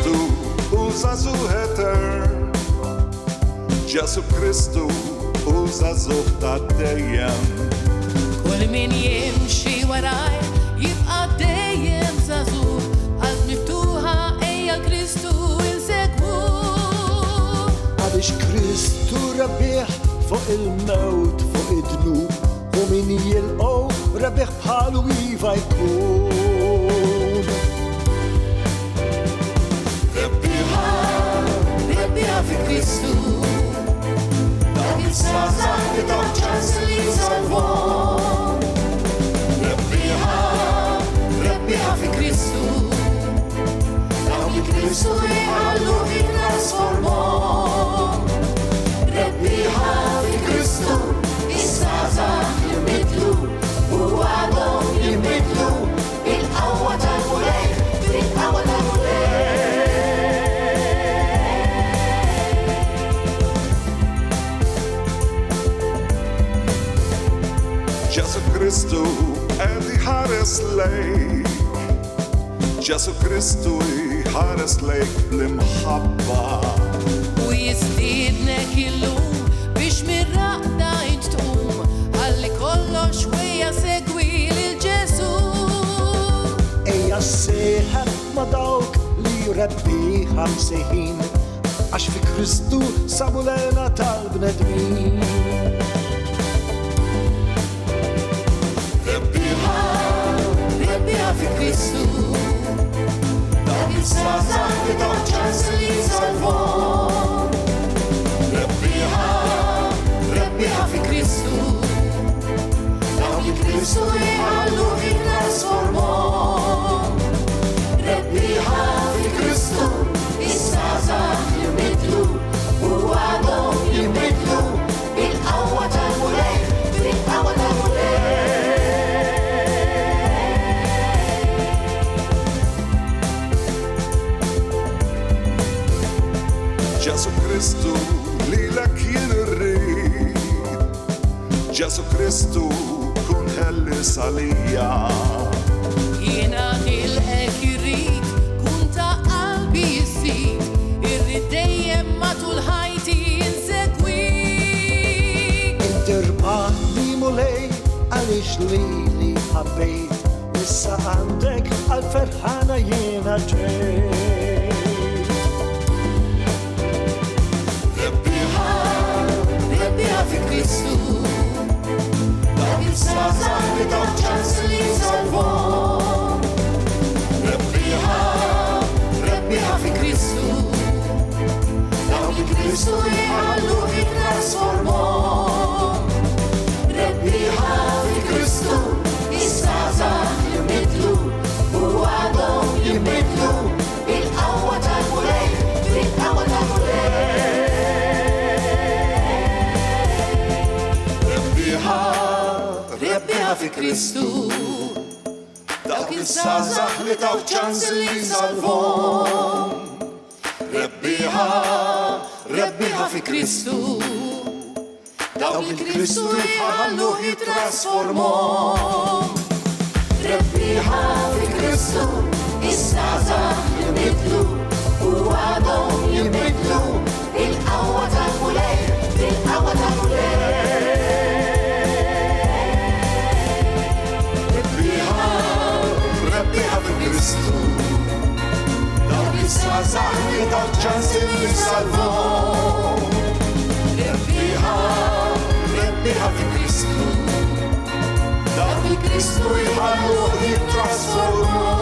Kristu uża zuħeter, Ġesu Kristu uża zuħ ta' dejjem. Kull min jimxi waraj jibqa' dejjem żagħżugħ, qalb miftuħa ejja l-Kristu insegwu. Għaliex Kristu rebbieħ fuq il-mewt fuq id-dnub, u min jilqgħu rebbieħ bħalu iva jkun. Rebbieħa fi Kristu, dawk il-żgħażagħ li dawk ċans li jsalvhom. Rebbieħa fi Kristu, dawk li Kristu jħallu jitrasformhom. Rebbieħa fi Kristu, iż-żgħażagħ jinbidlu u għadhom jinbidlu bil-qawwa tal-mulej, bil-qawwa tal-mulej. Ġesu Kristu qed iħares lejk, Ġesu Kristu jħares lejk bl-imħabba. U jistiednek illum biex mir-raqda tqum, ħalli kollox wejja segwi lil Ġesu. Ejja sseħħeb ma' dawk li rebbieħa msejħin, għax fi Kristu sabu lena tal-bnedmin. Rebbieħa fi Kristu, dawk il-żgħażagħ li dawk ċans li jsalvhom. Rebbieħa fi Kristu, dawk li Kristu jħallu jitrasformhom. Rebbieħa fi Kristu, iż-żgħażagħ jinbidlu u għadhom jinbidlu bil-qawwa tal-mulej, bil-qawwa tal-mulej. Ġesu Kristu lilek jien irrid, Ġesu Kristu kun ħellis għalija. Jiena nilqek irrid, kun ta' qalbi jżid, irrid dejjem matul ħajti insegwik. Inti rbaqni mulej għaliex lili ħabbejt, issa għandek għal-ferħana jiena ġejt. Rebbieħa fi Kristu, dawk il-żgħażagħ li dawk ċans li jsalvhom. Rebbieħa fi Kristu, dawk li Kristu jħallu jitrasformhom. Rebbieħa fi Kristu, iż-żgħażagħ jinbidlu u għadhom jinbidlu bil-qawwa tal-mulej, bil-qawwa tal-mulej. Rebbieħa fi Kristu, dawk il-żgħażagħ li dawk ċans li jsalvhom. Rebbieħa fi Kristu, dawk li Kristu jħallu jitrasformhom. Rebbieħa fi Kristu, iż-żgħażagħ jinbidlu u għadhom jinbidlu bil-qawwa tal-mulej, bil-qawwa tal-mulej. Rebbieħa fi Kristu, dawk il-żgħażagħ li dawk ċans li jsalvhom. Rebbieħa fi Kristu, dawk li Kristu jħallu jitrasformhom.